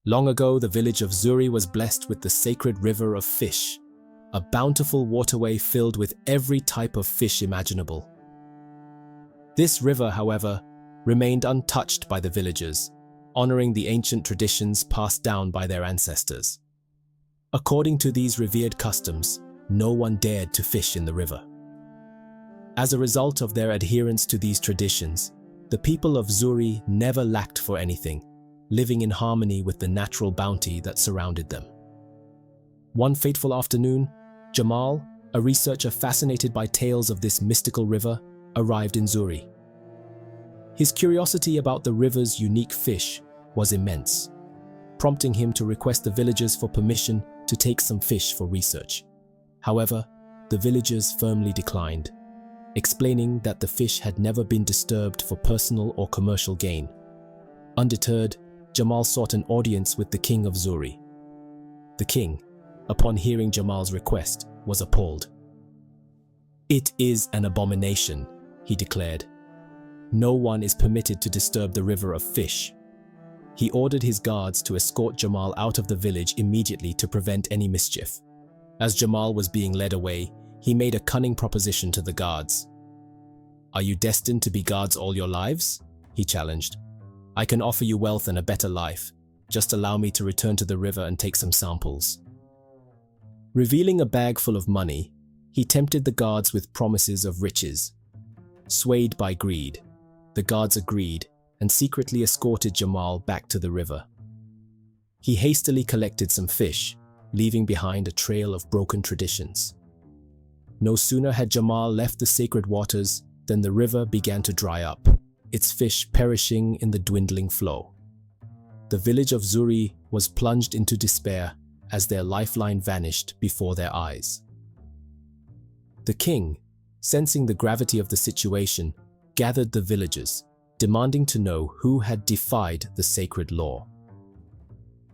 Long ago, the village of Zuri was blessed with the sacred river of fish, a bountiful waterway filled with every type of fish imaginable. This river, however, remained untouched by the villagers, honoring the ancient traditions passed down by their ancestors. According to these revered customs, no one dared to fish in the river. As a result of their adherence to these traditions, the people of Zuri never lacked for anything, living in harmony with the natural bounty that surrounded them. One fateful afternoon, Jamal, a researcher fascinated by tales of this mystical river, arrived in Zuri. His curiosity about the river's unique fish was immense, prompting him to request the villagers for permission to take some fish for research. However, the villagers firmly declined, explaining that the fish had never been disturbed for personal or commercial gain. Undeterred, Jamal sought an audience with the king of Zuri. The king, upon hearing Jamal's request, was appalled. "It is an abomination," he declared. "No one is permitted to disturb the river of fish." He ordered his guards to escort Jamal out of the village immediately to prevent any mischief. As Jamal was being led away, he made a cunning proposition to the guards. "Are you destined to be guards all your lives?" he challenged. "I can offer you wealth and a better life. Just allow me to return to the river and take some samples." Revealing a bag full of money, he tempted the guards with promises of riches. Swayed by greed, the guards agreed and secretly escorted Jamal back to the river. He hastily collected some fish, leaving behind a trail of broken traditions. No sooner had Jamal left the sacred waters than the river began to dry up, its fish perishing in the dwindling flow. The village of Zuri was plunged into despair as their lifeline vanished before their eyes. The king, sensing the gravity of the situation, gathered the villagers, demanding to know who had defied the sacred law.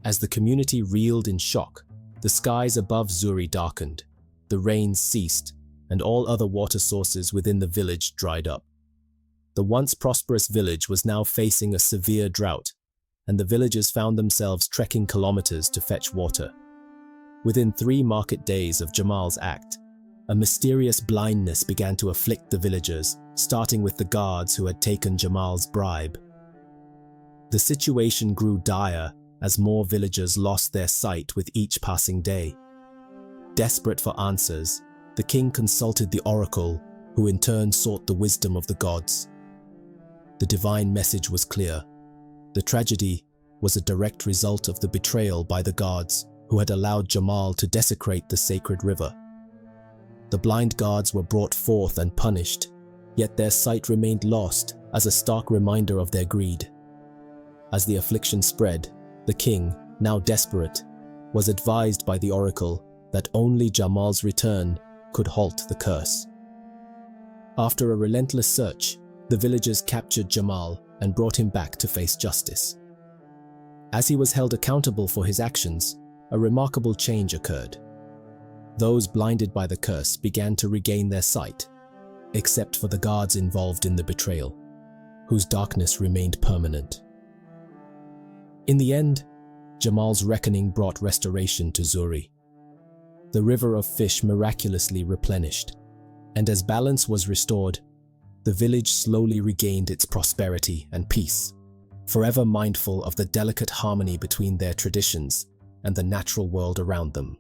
As the community reeled in shock, the skies above Zuri darkened, the rains ceased, and all other water sources within the village dried up. The once prosperous village was now facing a severe drought, and the villagers found themselves trekking kilometers to fetch water. Within 3 market days of Jamal's act, a mysterious blindness began to afflict the villagers, starting with the guards who had taken Jamal's bribe. The situation grew dire as more villagers lost their sight with each passing day. Desperate for answers, the king consulted the oracle, who in turn sought the wisdom of the gods. The divine message was clear. The tragedy was a direct result of the betrayal by the guards who had allowed Jamal to desecrate the sacred river. The blind guards were brought forth and punished, yet their sight remained lost as a stark reminder of their greed. As the affliction spread, the king, now desperate, was advised by the oracle that only Jamal's return could halt the curse. After a relentless search, the villagers captured Jamal and brought him back to face justice. As he was held accountable for his actions, a remarkable change occurred. Those blinded by the curse began to regain their sight, except for the guards involved in the betrayal, whose darkness remained permanent. In the end, Jamal's reckoning brought restoration to Zuri. The river of fish miraculously replenished, and as balance was restored, the village slowly regained its prosperity and peace, forever mindful of the delicate harmony between their traditions and the natural world around them.